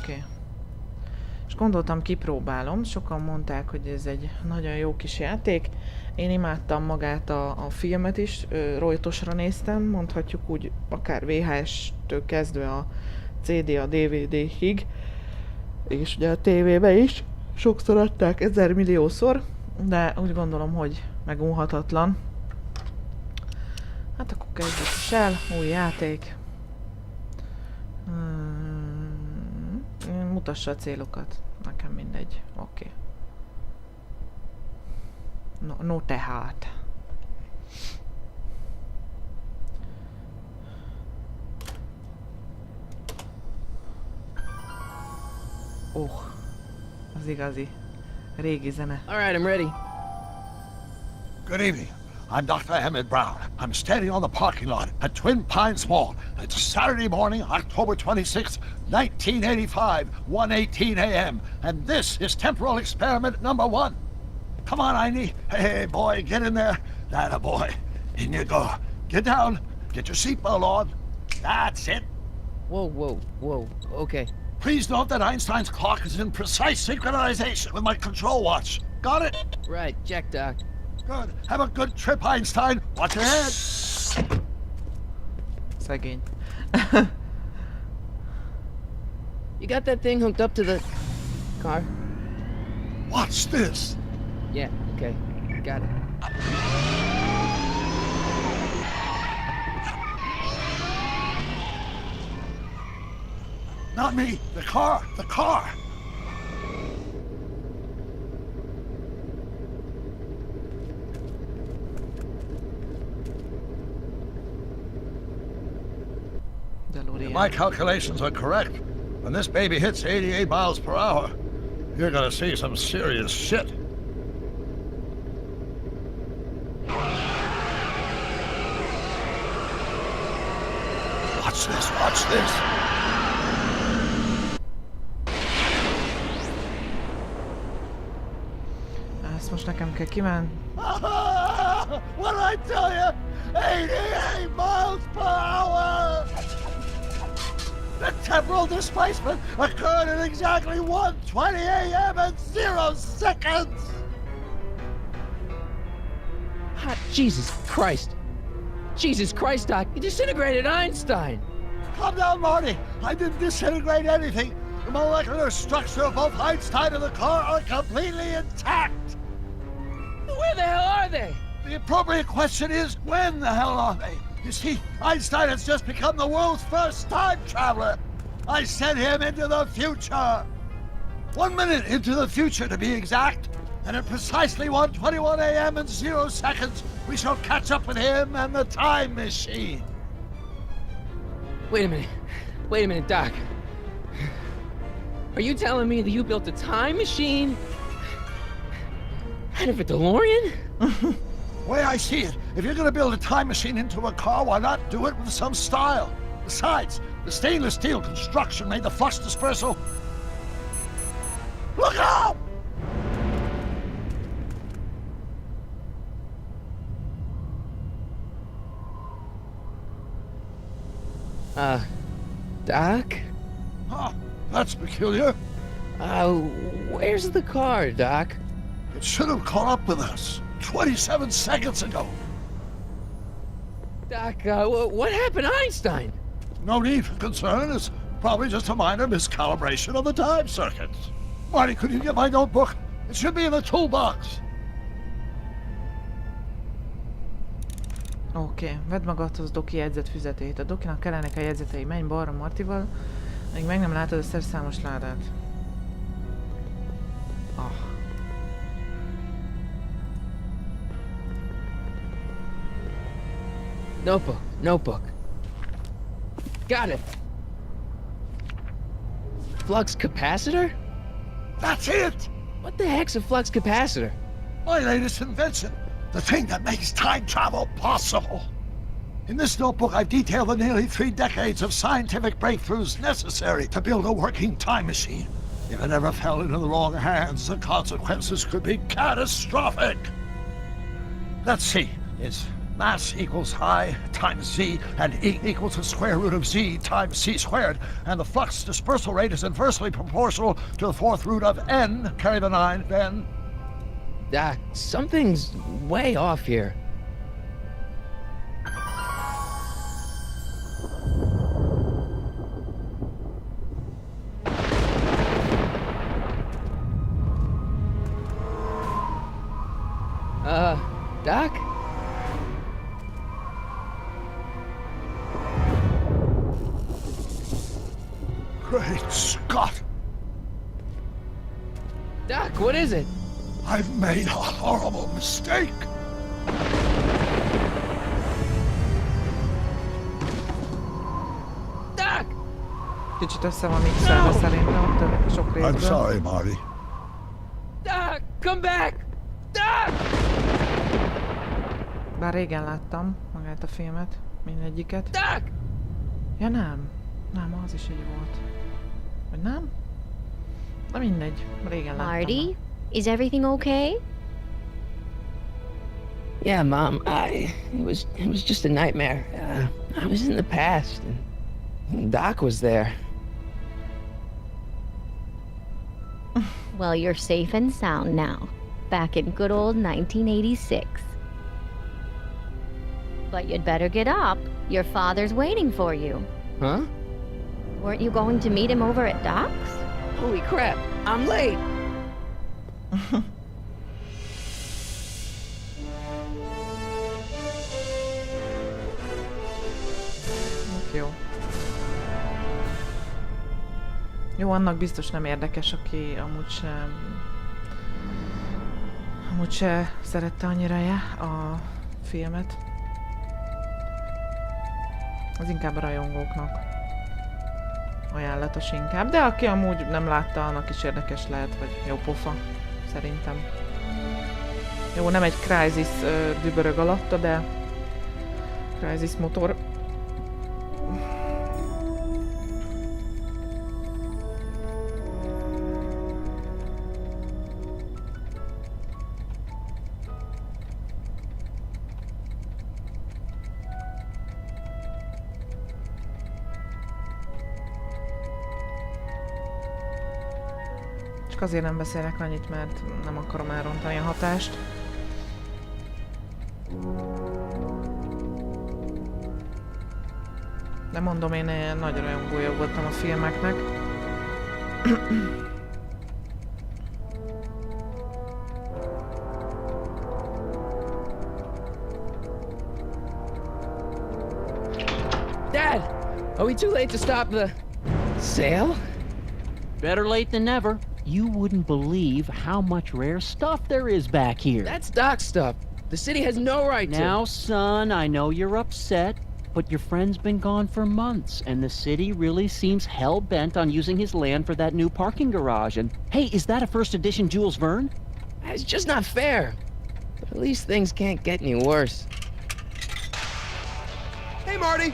Oké. És gondoltam, kipróbálom. Sokan mondták, hogy ez egy nagyon jó kis játék. Én imádtam magát a filmet is, rojtosra néztem, mondhatjuk úgy, akár VHS-től kezdve a CD, a DVD-ig. És ugye a tévébe is. Sokszor adták, 1000 milliószor, de úgy gondolom, hogy megunhatatlan. Hát akkor kezdjük is el, új játék. Mutassa a célokat. Nekem mindegy. Oké. No tehát. Az igazi. Régi zene. All right, I'm ready. Good evening. I'm Dr. Emmett Brown. I'm standing on the parking lot at Twin Pines Mall. It's Saturday morning, October 26th, 1985, 1:18 a.m. And this is temporal experiment number 1. Come on, Einie. Hey, boy, get in there. That a boy. In you go. Get down. Get your seatbelt on. That's it. Whoa. Okay. Please note that Einstein's clock is in precise synchronization with my control watch. Got it? Right, check, Doc. Good. Have a good trip, Einstein. Watch your head. Szegény. You got that thing hooked up to the car? Watch this. Yeah, okay. Got it. Not me. The car. The car. If my calculations are correct, when this baby hits 88 miles per hour, you're gonna see some serious shit. Watch this, watch this. Ezt most nekem kell kívánni. What did I tell you? 88 miles per hour! The temporal displacement occurred at exactly 1:20 a.m. and 0 seconds! Hot Jesus Christ. Jesus Christ, Doc. You disintegrated Einstein. Calm down, Marty. I didn't disintegrate anything. The molecular structure of both Einstein and the car are completely intact. Where the hell are they? The appropriate question is, when the hell are they? You see, Einstein has just become the world's first time traveler. I sent him into the future. 1 minute into the future, to be exact. And at precisely 1:21 a.m. and 0 seconds, we shall catch up with him and the time machine. Wait a minute, Doc. Are you telling me that you built a time machine out of a DeLorean? The way I see it, if you're gonna build a time machine into a car, why not do it with some style? Besides, the stainless steel construction made the flux dispersal. Look out! Doc? Huh, that's peculiar. Where's the car, Doc? It should have caught up with us 27 seconds ago. Doc, what happened to Einstein? No need for concern. It's probably just a minor miscalibration of the time circuits. Marty, could you get my notebook? It should be in the toolbox. Oké, vedd magadhoz Doki jegyzetfüzetét. A Dokinak kellenek a jegyzetei. Menj balra Martival, még meg nem látod a szerszámos ládát. Notebook. Got it. Flux capacitor? That's it! What the heck's a flux capacitor? My latest invention. The thing that makes time travel possible. In this notebook, I've detailed the nearly 3 decades of scientific breakthroughs necessary to build a working time machine. If it ever fell into the wrong hands, the consequences could be catastrophic. Let's see. It's mass equals I times Z, and E equals the square root of Z times C squared, and the flux dispersal rate is inversely proportional to the fourth root of N, carry the 9, then... Doc, something's way off here. Doc? Great Scott! Doc, what is it? I've made a horrible mistake! Doc! Kicsit össze van mixelve szerintem ott a sok részből. I'm sorry, Marty. Doc, come back! Doc! Bár régen láttam magát a filmet, mindegyiket. Doc! Ja nem, nem, az is így volt. Vagy nem? Na mindegy, régen láttam. Marty, is everything okay? Yeah, Mom. It was just a nightmare. I was in the past, and Doc was there. Well, you're safe and sound now. Back in good old 1986. But you'd better get up. Your father's waiting for you. Huh? Weren't you going to meet him over at Doc's? Holy crap! I'm late. Jó. Jó, annak biztos nem érdekes, aki amúgy se szerette annyira a filmet. Az inkább a rajongóknak ajánlatos inkább, de aki amúgy nem látta, annak is érdekes lehet, vagy jó pofa, szerintem. Jó, nem egy Crysis dübörög alatta, de Crysis motor. Csak azért nem beszélek annyit, mert nem akarom elrontani a hatást. De mondom, én nagy rajongója voltam a filmeknek. Dad, are we too late to stop the sale? Better late than never. You wouldn't believe how much rare stuff there is back here. That's Doc's stuff. The city has no right to. Now, son, I know you're upset, but your friend's been gone for months, and the city really seems hell-bent on using his land for that new parking garage. And hey, is that a first edition Jules Verne? It's just not fair. But at least things can't get any worse. Hey, Marty!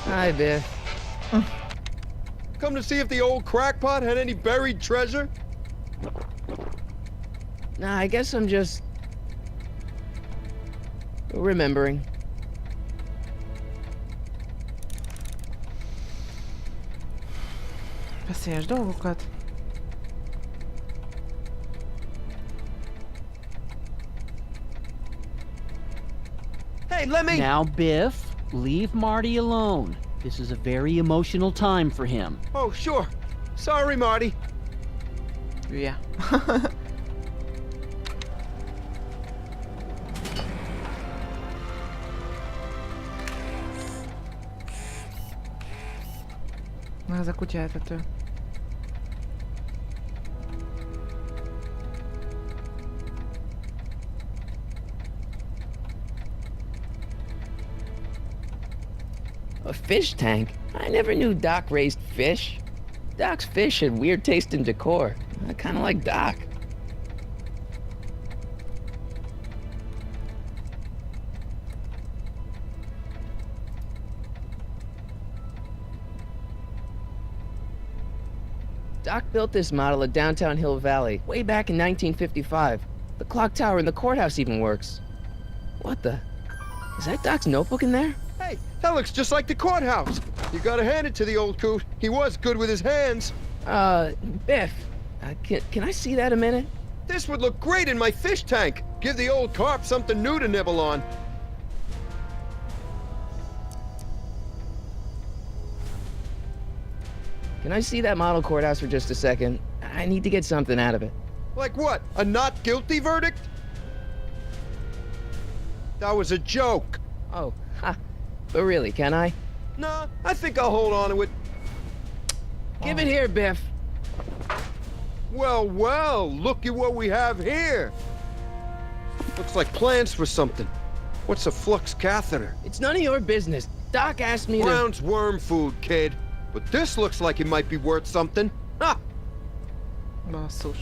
Hi, Biff. Come to see if the old crackpot had any buried treasure? Nah, I guess I'm just remembering. Veszélyes dolgokat. Hey, let me... Now, Biff, leave Marty alone. This is a very emotional time for him. Oh, sure. Sorry, Marty. Hülye. Na, ez a kutya eltető. A fish tank? I never knew Doc raised fish. Doc's fish had weird taste in decor. I kind of like Doc. Doc built this model of downtown Hill Valley way back in 1955. The clock tower in the courthouse even works. What the? Is that Doc's notebook in there? Hey, that looks just like the courthouse. You gotta hand it to the old coot. He was good with his hands. Biff, can I see that a minute? This would look great in my fish tank. Give the old carp something new to nibble on. Can I see that model courthouse for just a second? I need to get something out of it. Like what? A not guilty verdict? That was a joke. Oh, ha. But really, can I? Nah, I think I'll hold on to it. Give it here, Biff. Well, well, look at what we have here. Looks like plans for something. What's a flux catheter? It's none of your business. Doc asked me to... Brown's worm food, kid. But this looks like it might be worth something. Ha! Basszus.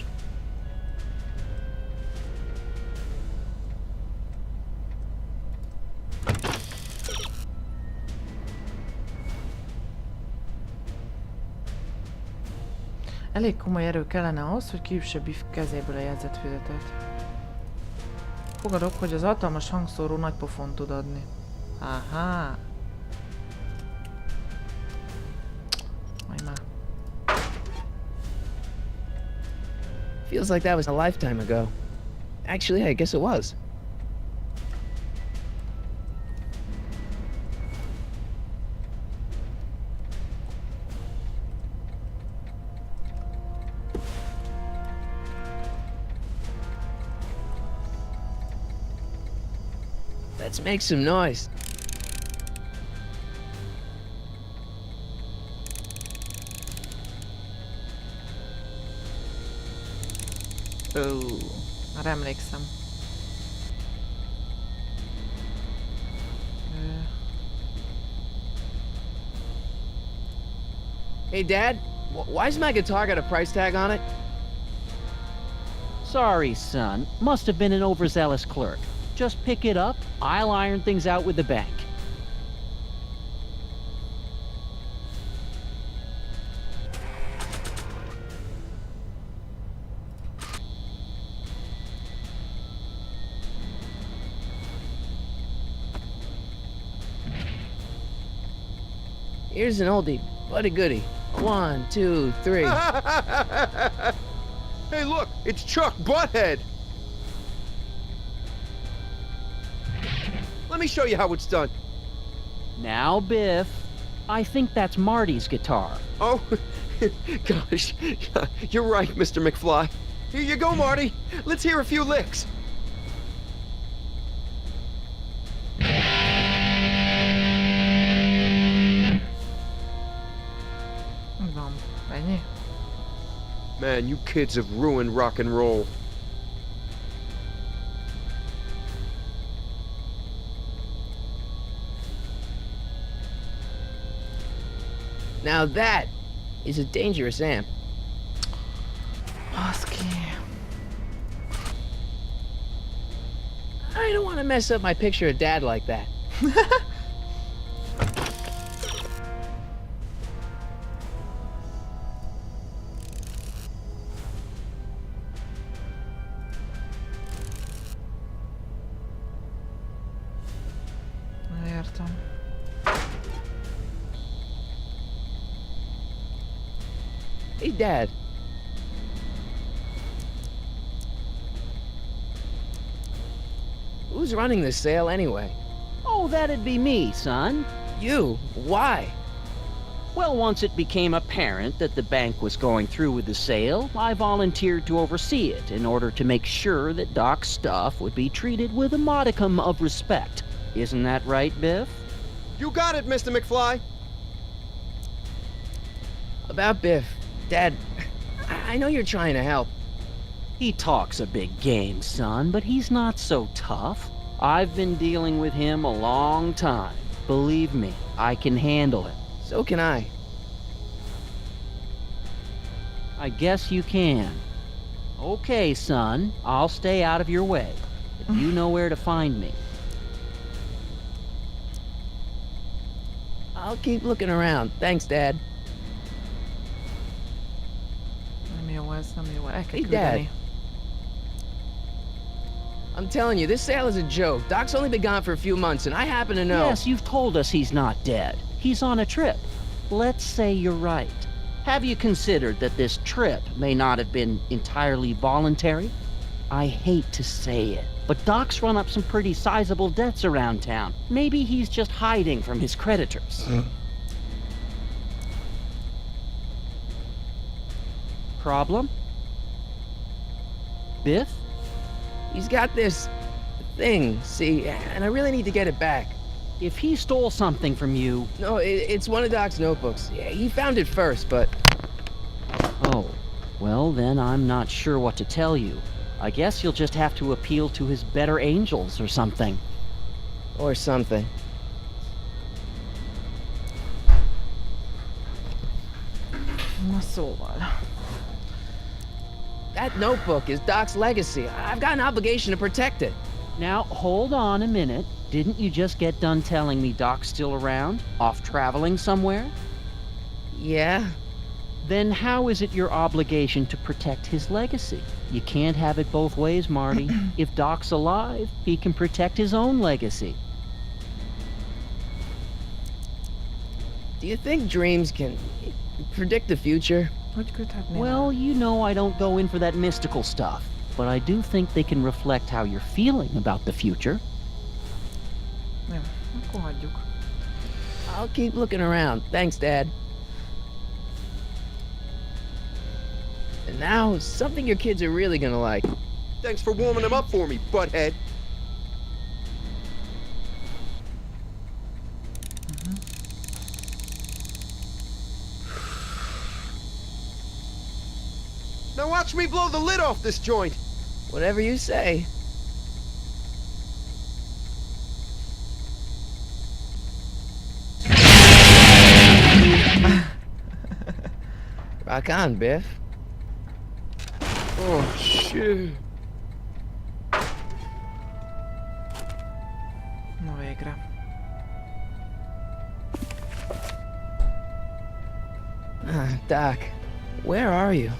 Elég komoly erő kellene ahhoz, hogy kiüsse Biff kezéből a jegyzetfüzetet. Fogadok, hogy az hatalmas hangszóró nagy pofont tud adni. Aha. Majd már. Feels like that was a lifetime ago. Actually, I guess it was. Let's make some noise. Ó, már emlékszem. Hey, Dad, why's my guitar got a price tag on it? Sorry, son. Must have been an overzealous clerk. Just pick it up. I'll iron things out with the bank. Here's an oldie, but a goodie. 1, 2, 3. Hey, look, it's Chuck Butthead. Let me show you how it's done. Now, Biff, I think that's Marty's guitar. Oh, gosh, you're right, Mr. McFly. Here you go, Marty. Let's hear a few licks. Van, ennyi? Man, you kids have ruined rock and roll. Now that is a dangerous amp. Baszki. I don't want to mess up my picture of Dad like that. Értem. Hey, Dad. Who's running this sale anyway? Oh, that'd be me, son. You? Why? Well, once it became apparent that the bank was going through with the sale, I volunteered to oversee it in order to make sure that Doc's stuff would be treated with a modicum of respect. Isn't that right, Biff? You got it, Mr. McFly. About Biff. Dad, I know you're trying to help. He talks a big game, son, but he's not so tough. I've been dealing with him a long time. Believe me, I can handle it. So can I. I guess you can. Okay, son, I'll stay out of your way. But you know where to find me. I'll keep looking around. Thanks, Dad. Nem jó ez, nem jó. El kell Hey, küldeni. I'm telling you, this sale is a joke. Doc's only been gone for a few months, and I happen to know. Yes, you've told us he's not dead. He's on a trip. Let's say you're right. Have you considered that this trip may not have been entirely voluntary? I hate to say it, but Doc's run up some pretty sizable debts around town. Maybe he's just hiding from his creditors. Problem? Biff? He's got this thing, see, and I really need to get it back. If he stole something from you... No, it's one of Doc's notebooks. Yeah, he found it first, but... Oh, well then I'm not sure what to tell you. I guess you'll just have to appeal to his better angels or something. Or something. Na szóval. That notebook is Doc's legacy. I've got an obligation to protect it. Now, hold on a minute. Didn't you just get done telling me Doc's still around? Off traveling somewhere? Yeah? Then how is it your obligation to protect his legacy? You can't have it both ways, Marty. If Doc's alive, he can protect his own legacy. Do you think dreams can predict the future? Hogy köthetném? Well, you know I don't go in for that mystical stuff, but I do think they can reflect how you're feeling about the future. Jó, akkor hagyjuk. I'll keep looking around. Thanks, Dad. And now, something your kids are really gonna like. Thanks for warming them up for me, butthead. Now watch me blow the lid off this joint. Whatever you say. Rock on, Biff. Oh, shit. Na végre. Doc, where are you?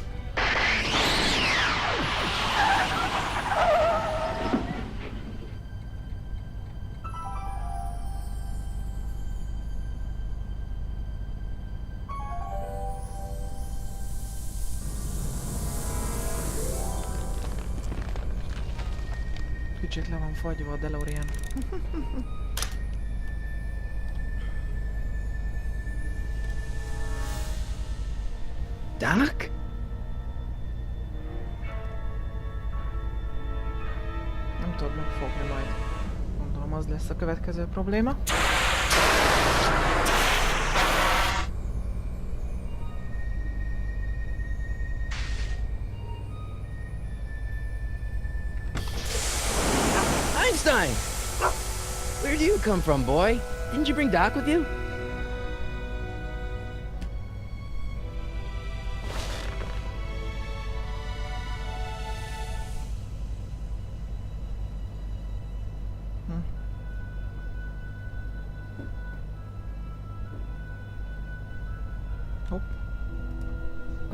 Kicsit le van fagyva a DeLorean. Doc? Nem tudod megfogni majd. Gondolom az lesz a következő probléma. Einstein! Where do you come from, boy? Didn't you bring Doc with you? Oh.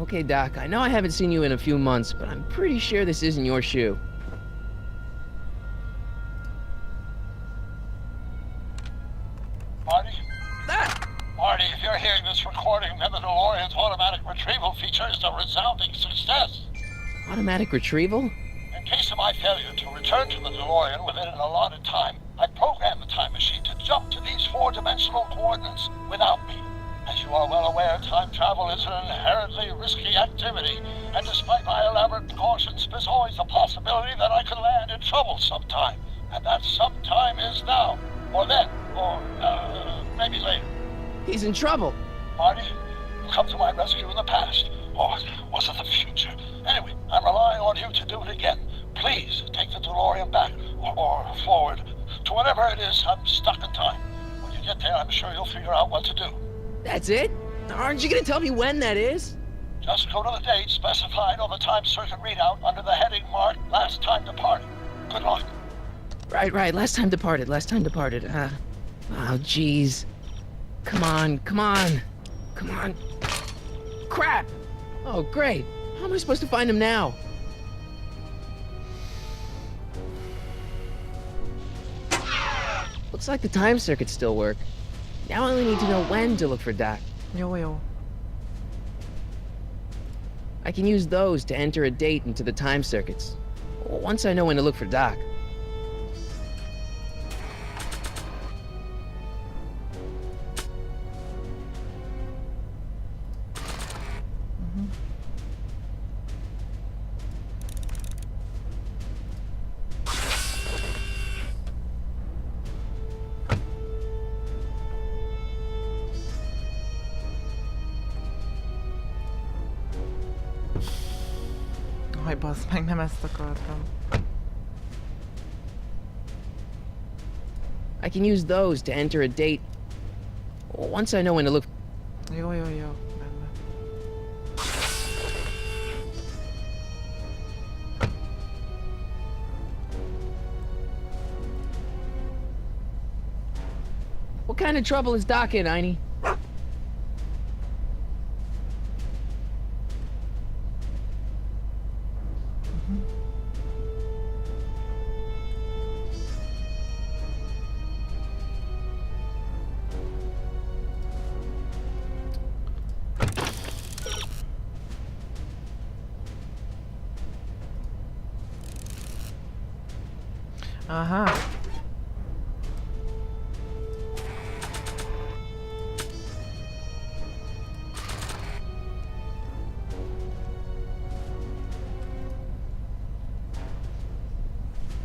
Okay, Doc, I know I haven't seen you in a few months, but I'm pretty sure this isn't your shoe. Marty? Ah! Marty, if you're hearing this recording, then the DeLorean's automatic retrieval feature is a resounding success. Automatic retrieval? In case of my failure to return to the DeLorean within an allotted time, I programmed the time machine to jump to these four-dimensional coordinates without me. As you are well aware, time travel is an inherently risky activity, and despite my elaborate precautions, there's always a possibility that I could land in trouble sometime. And that sometime is now, or then, or maybe later. He's in trouble. Marty, you come to my rescue in the past, or was it the future? Anyway, I'm relying on you to do it again. Please take the DeLorean back, or forward, to whatever it is I'm stuck in time. When you get there, I'm sure you'll figure out what to do. That's it? Aren't you gonna tell me when that is? Just go to the date specified on the time circuit readout under the heading marked Last Time Departed. Good luck. Right, last time departed. Oh, jeez. Come on. Crap! Oh, great. How am I supposed to find him now? Looks like the time circuits still work. Now I only need to know when to look for Doc. Jó, jó. I can use those to enter a date into the time circuits. Once I know when to look for Doc. Aj, bassz meg, nem ezt akartam. I can use those to enter a date. Once I know when to look. Jó, jó, jó. Rendben. What kind of trouble is Doc in, Einie? Aha.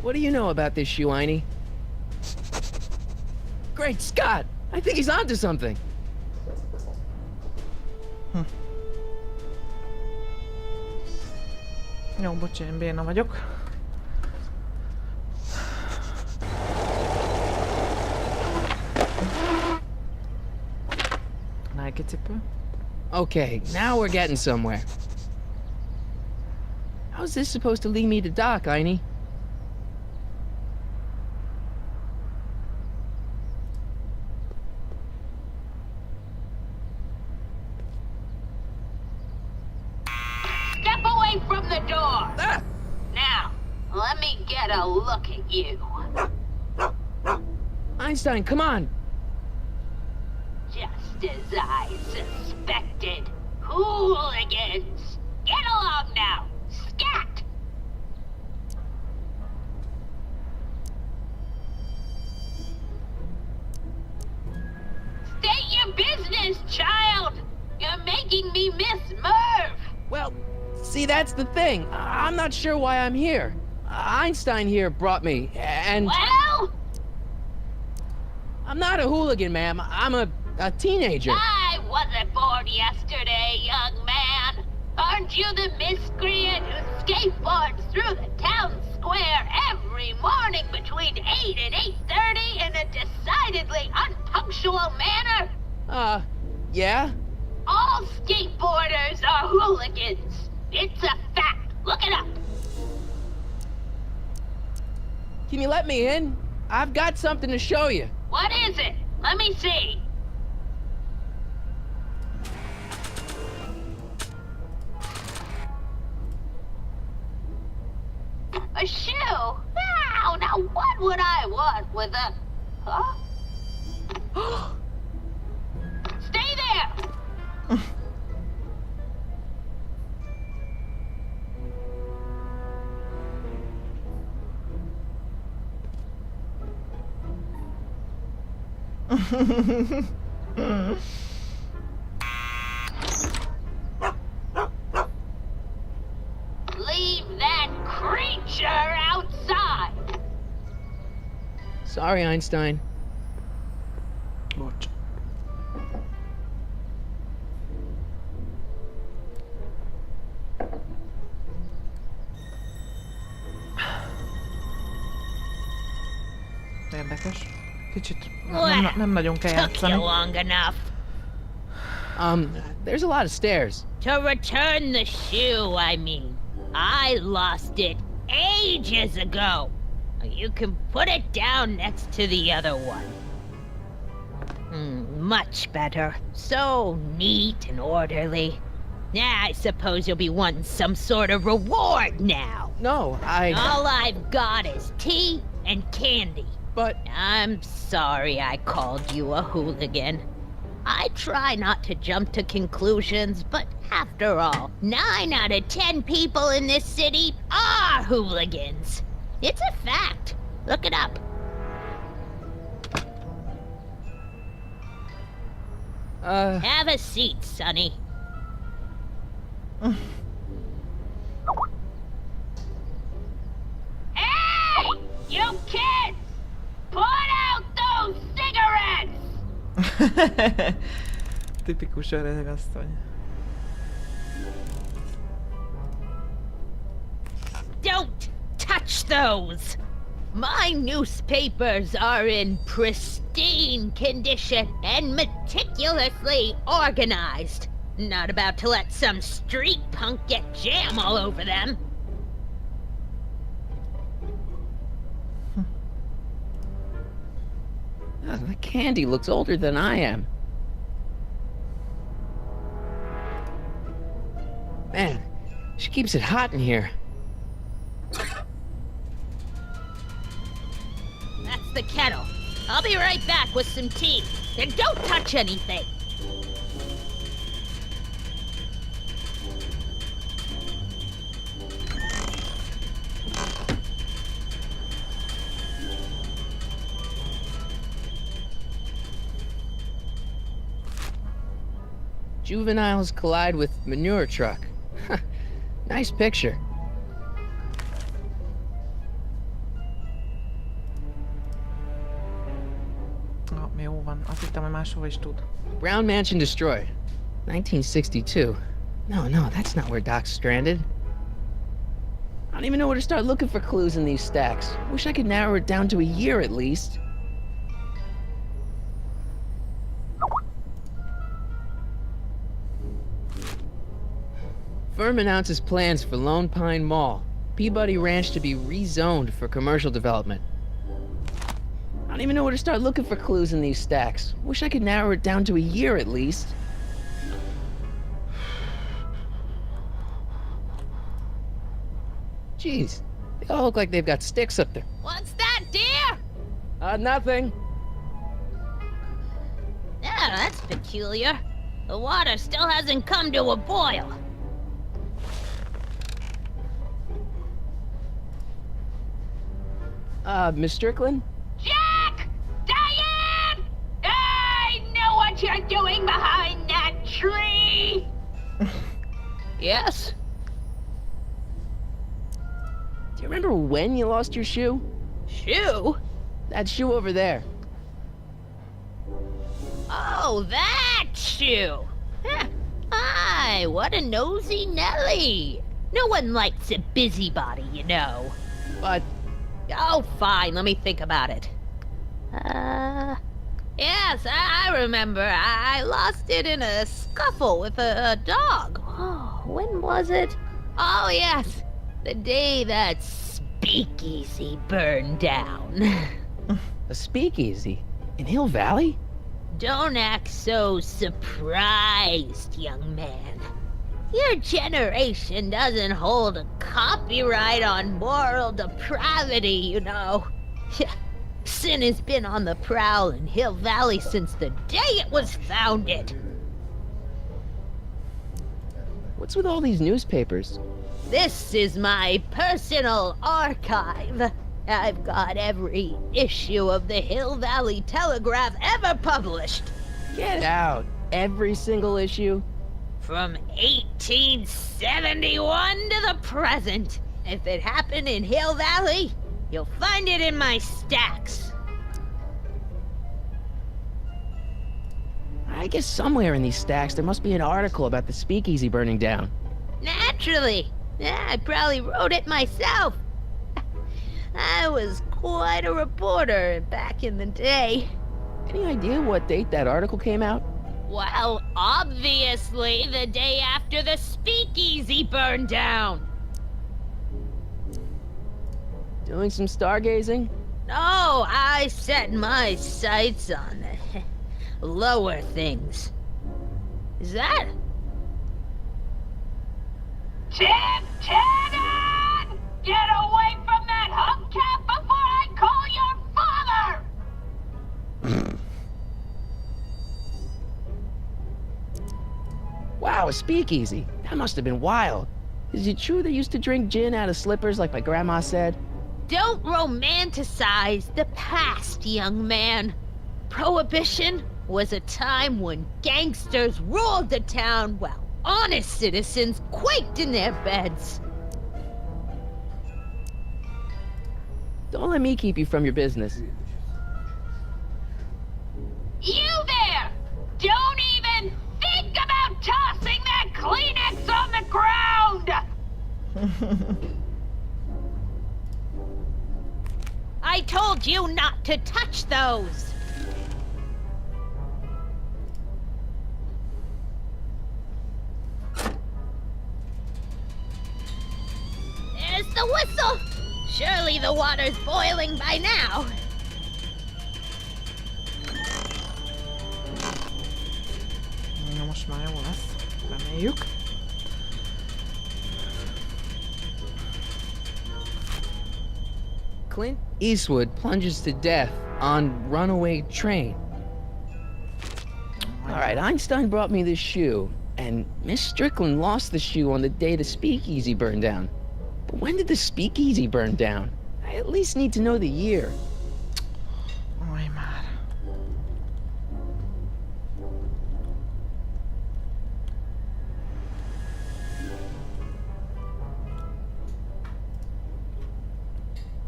What do you know about this shoe, Einie? Great Scott! I think he's onto something. Jó, bocs, én béna vagyok. Nike cipő. Okay, now we're getting somewhere. How's this supposed to lead me to Doc, Einie? Step away from the door! Ah! Now, let me get a look at you. Einstein, come on! Just as I suspected. Hooligans! Get along now! Scat! State your business, child! You're making me miss Merv! Well, see, that's the thing. I'm not sure why I'm here. Einstein here brought me, and Well, I'm not a hooligan, ma'am. I'm a teenager. I wasn't born yesterday, young man. Aren't you the miscreant who skateboards through the town square every morning between 8 and 8:30 in a decidedly unpunctual manner? Yeah? All skateboarders are hooligans. It's a fact. Look it up. Can you let me in? I've got something to show you. What is it? Let me see. A shoe? Wow, now what would I want with a... Huh? Stay there! Leave that creature outside! Sorry, Einstein. Bocs. Érdekes. Kicsit nem nagyon kell Took you játszani. long enough. There's a lot of stairs. To return the shoe, I mean. I lost it ages ago. You can put it down next to the other one. Much better. So neat and orderly. I suppose you'll be wanting some sort of reward now. No, All I've got is tea and candy. But I'm sorry I called you a hooligan. I try not to jump to conclusions, but after all, 9 out of 10 people in this city are hooligans. It's a fact. Look it up. Have a seat, Sonny. Hey! You kids! Put out those cigarettes! Tipikus öreg asszony. Don't touch those! My newspapers are in pristine condition and meticulously organized. Not about to let some street punk get jam all over them. oh, the candy looks older than I am. Man, she keeps it hot in here. That's the kettle. I'll be right back with some tea. And don't touch anything. Juveniles collide with manure truck. Nice picture. Jó van, azt hittem, hogy máshova is tud. Brown Mansion destroyed. 1962. No, that's not where Doc's stranded. I don't even know where to start looking for clues in these stacks. Wish I could narrow it down to a year at least. Firm announces plans for Lone Pine Mall. Peabody Ranch to be rezoned for commercial development. I don't even know where to start looking for clues in these stacks. Wish I could narrow it down to a year at least. Jeez, they all look like they've got sticks up there. What's that, dear? Nothing. Yeah, that's peculiar. The water still hasn't come to a boil. Miss Strickland? Jack! Diane! I know what you're doing behind that tree! Yes? Do you remember when you lost your shoe? Shoe? That shoe over there. Oh, that shoe! Huh. Aye, what a nosy Nelly! No one likes a busybody, you know. But Oh, fine, let me think about it. Yes, I remember. I lost it in a scuffle with a dog. Oh, when was it? Oh, yes, the day that speakeasy burned down. a speakeasy in Hill Valley? Don't act so surprised, young man. Your generation doesn't hold a copyright on moral depravity, you know. Sin has been on the prowl in Hill Valley since the day it was founded. What's with all these newspapers? This is my personal archive. I've got every issue of the Hill Valley Telegraph ever published. Get out. Every single issue? From 1871 to the present. If it happened in Hill Valley, you'll find it in my stacks. I guess somewhere in these stacks there must be an article about the speakeasy burning down. Naturally. Yeah, I probably wrote it myself. I was quite a reporter back in the day. Any idea what date that article came out? Well, obviously the day after the speakeasy burned down. Doing some stargazing? No, I set my sights on the lower things. Is that? Tip-Tannen! Get away from that hubcap before I call your father! Wow, a speakeasy. That must have been wild. Is it true they used to drink gin out of slippers like my grandma said? Don't romanticize the past, young man. Prohibition was a time when gangsters ruled the town while honest citizens quaked in their beds. Don't let me keep you from your business. You there! Don't even think about tossing that Kleenex on the ground! I told you not to touch those! There's the whistle! Surely the water's boiling by now. Na most már jó lesz. Reméljük. Clint Eastwood plunges to death on runaway train. All right, Einstein brought me this shoe, and Miss Strickland lost the shoe on the day the speakeasy burned down. But when did the speakeasy burn down? I at least need to know the year. Oj már.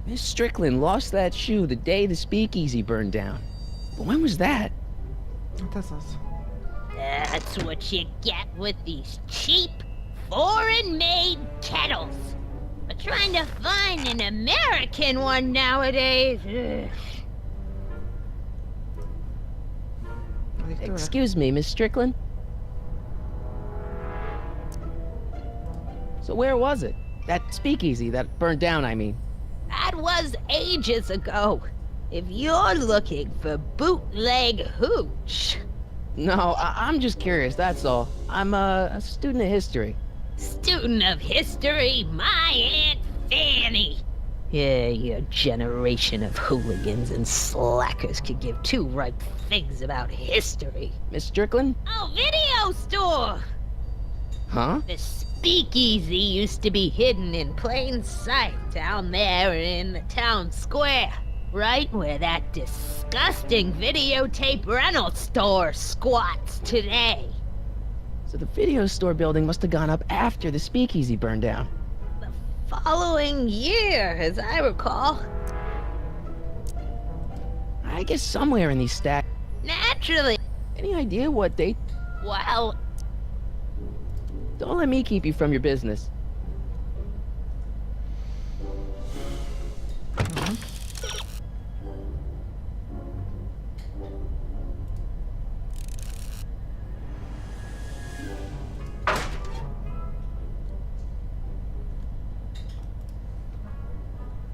Miss Strickland lost that shoe the day the speakeasy burned down. But when was that? Hát ez az. That's what you get with these cheap, foreign-made kettles. But trying to find an American one nowadays... ugh. Alig tőle. Excuse me, Miss Strickland? So where was it? That speakeasy that burned down, I mean. That was ages ago. If you're looking for bootleg hooch... No, I'm just curious, that's all. I'm a student of history. Student of history, my Aunt Fanny. Yeah, your generation of hooligans and slackers could give two ripe figs about history. Miss Strickland? Oh, video store! Huh? The speakeasy used to be hidden in plain sight down there in the town square. Right where that disgusting videotape rental store squats today. So the video store building must have gone up after the speakeasy burned down. The following year, as I recall. I guess somewhere in these stacks. Naturally. Any idea what date? Well, Don't let me keep you from your business.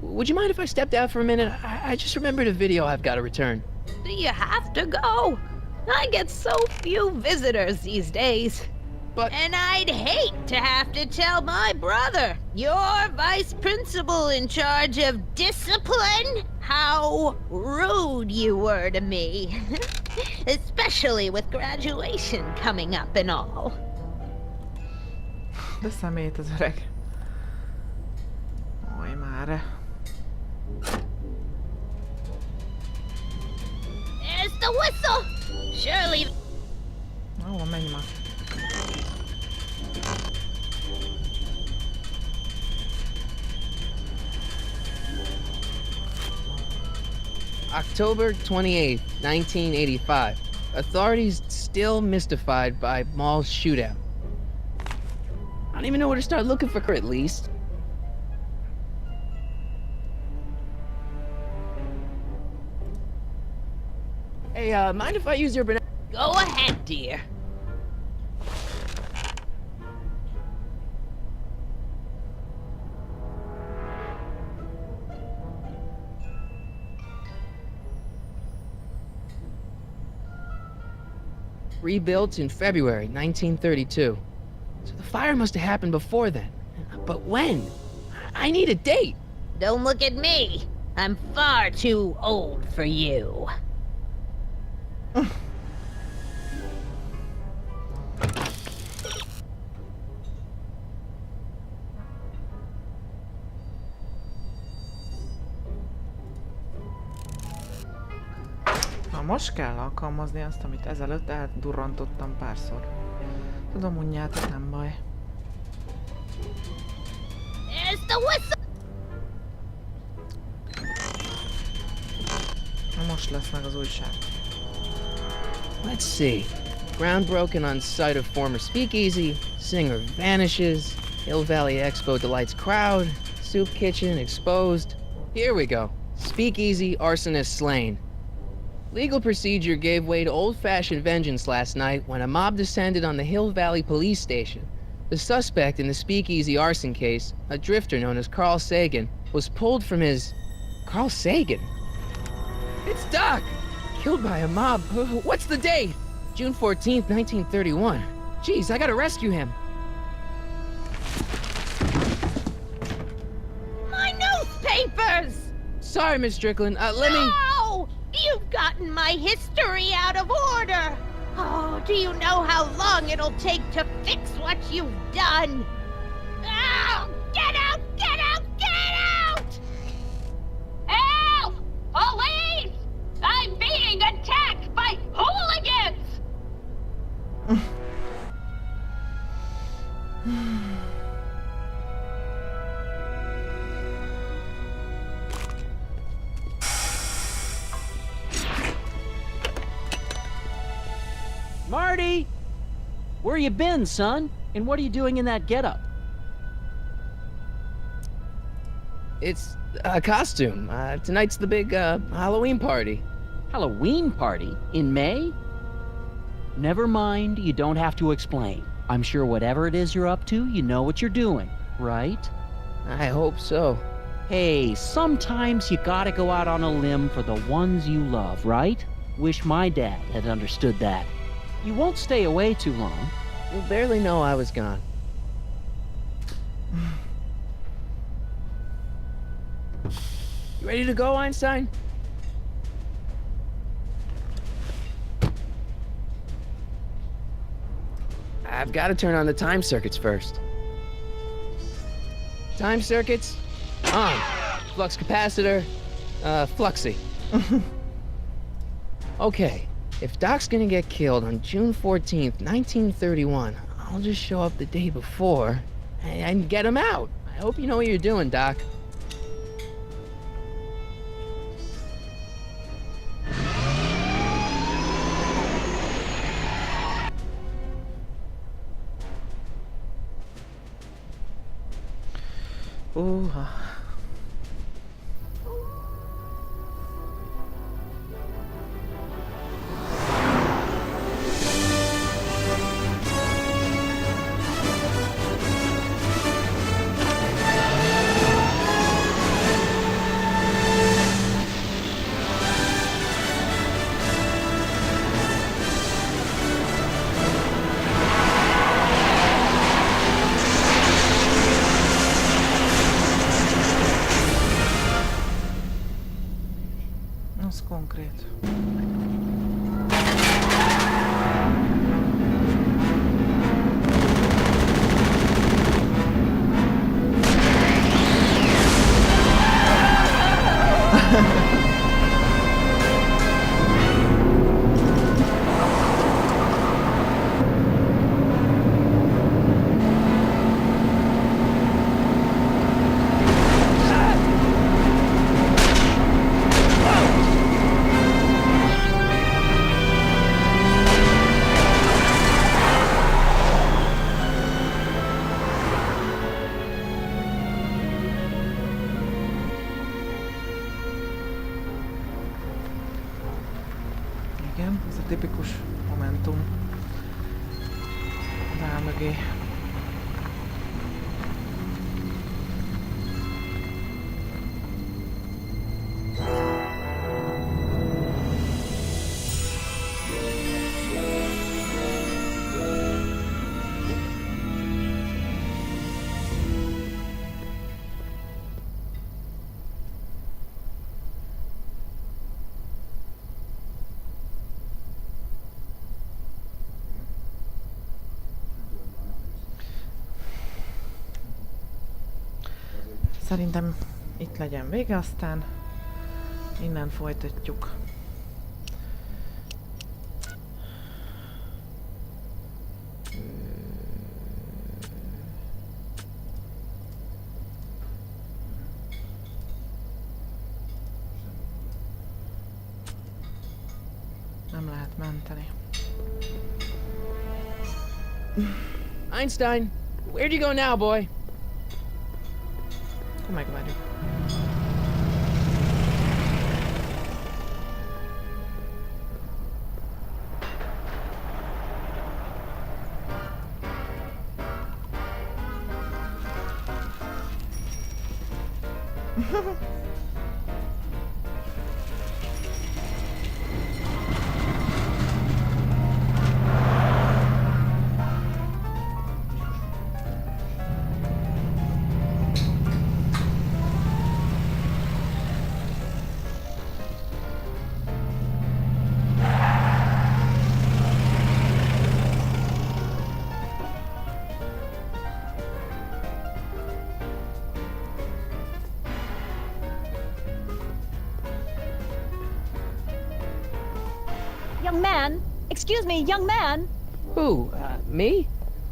Would you mind if I stepped out for a minute? I just remembered a video I've got to return. do you have to go? I get so few visitors these days. But And I'd hate to have to tell my brother, your vice principal in charge of discipline, how rude you were to me. Especially with graduation coming up and all. De szemét az öreg. Oj már. There's the whistle! Surely... Ó, menj már. October 28th, 1985. Authorities still mystified by mall shootout. I don't even know where to start looking for her, at least. Hey, mind if I use your banana? Go ahead, dear. Rebuilt in February 1932. So the fire must have happened before then. But when? I need a date. Don't look at me. I'm far too old for you. Na most kell alkalmazni azt, amit ezelőtt eldurrantottam párszor. Tudom, unjátok, nem baj. There's the whistle! Na most lesz meg az újság. Let's see. Ground broken on site of former speakeasy. Singer vanishes. Hill Valley Expo delights crowd. Soup kitchen exposed. Here we go. Speakeasy arsonist slain. Legal procedure gave way to old-fashioned vengeance last night when a mob descended on the Hill Valley police station. The suspect in the speakeasy arson case, a drifter known as Carl Sagan, was pulled from his... Carl Sagan? It's Doc! Killed by a mob. What's the date? June 14th, 1931. Jeez, I gotta rescue him. My newspapers! Sorry, Miss Strickland. Let me... No! You've gotten my history out of order! Oh, do you know how long it'll take to fix what you've done? Oh, get out! Get out! Get out! Help! Police! I'm being attacked by hooligans! Marty! Where you been, son? And what are you doing in that getup? It's a costume. Tonight's the big, Halloween party. Halloween party? In May? Never mind, you don't have to explain. I'm sure whatever it is you're up to, you know what you're doing, right? I hope so. Hey, sometimes you gotta go out on a limb for the ones you love, right? Wish my dad had understood that. You won't stay away too long. You'll barely know I was gone. You ready to go, Einstein? I've got to turn on the time circuits first. Time circuits on. Flux capacitor, fluxy. Okay, if Doc's gonna get killed on June 14th, 1931, I'll just show up the day before and get him out. I hope you know what you're doing, Doc. Az konkrét. Igen, ez a tipikus momentum. Rá mögé. Szerintem itt legyen vége, aztán innen folytatjuk. lehet menteni. Einstein, where'd you go now, boy? Akkor megvárjuk. Young man! Excuse me, young man! Who? Me?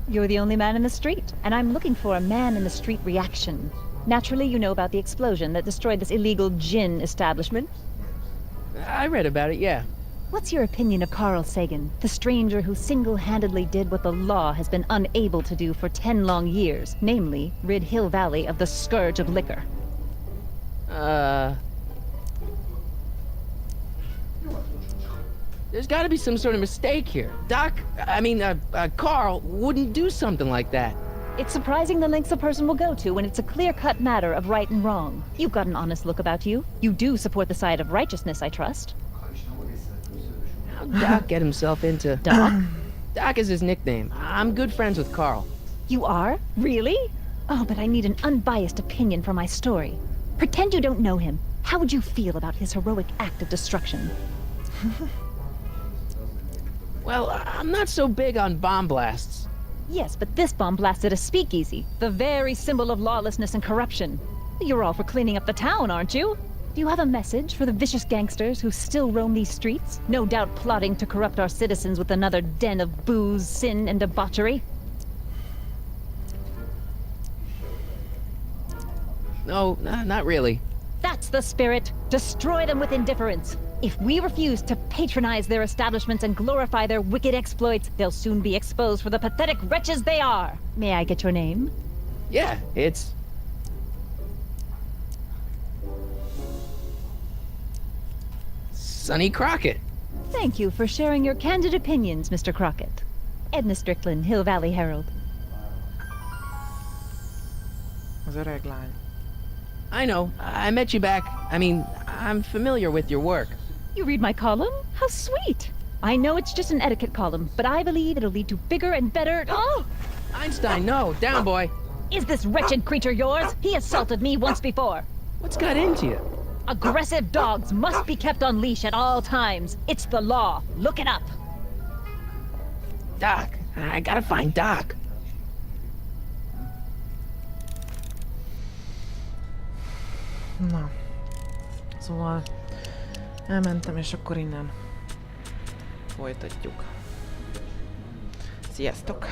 You're the only man in the street, and I'm looking for a man-in-the-street reaction. Naturally, you know about the explosion that destroyed this illegal gin establishment. I read about it, yeah. What's your opinion of Carl Sagan, the stranger who single-handedly did what the law has been unable to do for 10 long years, namely, rid Hill Valley of the scourge of liquor? There's gotta be some sort of mistake here. Carl wouldn't do something like that. It's surprising the lengths a person will go to when it's a clear-cut matter of right and wrong. You've got an honest look about you. You do support the side of righteousness, I trust. How'd Doc get himself into... Doc? Doc is his nickname. I'm good friends with Carl. You are? Really? Oh, but I need an unbiased opinion for my story. Pretend you don't know him. How would you feel about his heroic act of destruction? Well, I'm not so big on bomb blasts. Yes, but this bomb blasted a speakeasy, the very symbol of lawlessness and corruption. You're all for cleaning up the town, aren't you? Do you have a message for the vicious gangsters who still roam these streets, no doubt plotting to corrupt our citizens with another den of booze, sin, and debauchery? No, not really. That's the spirit. Destroy them with indifference. If we refuse to patronize their establishments and glorify their wicked exploits, they'll soon be exposed for the pathetic wretches they are. May I get your name? Yeah, it's... Sonny Crockett. Thank you for sharing your candid opinions, Mr. Crockett. Edna Strickland, Hill Valley Herald. Az öreg lány. I know. I met you back. I'm familiar with your work. You read my column? How sweet! I know it's just an etiquette column, but I believe it'll lead to bigger and better... Oh! Einstein, no. Down, boy. Is this wretched creature yours? He assaulted me once before. What's got into you? Aggressive dogs must be kept on leash at all times. It's the law. Look it up. Doc. I gotta find Doc. Na. Szóval elmentem, és akkor innen folytatjuk. Sziasztok!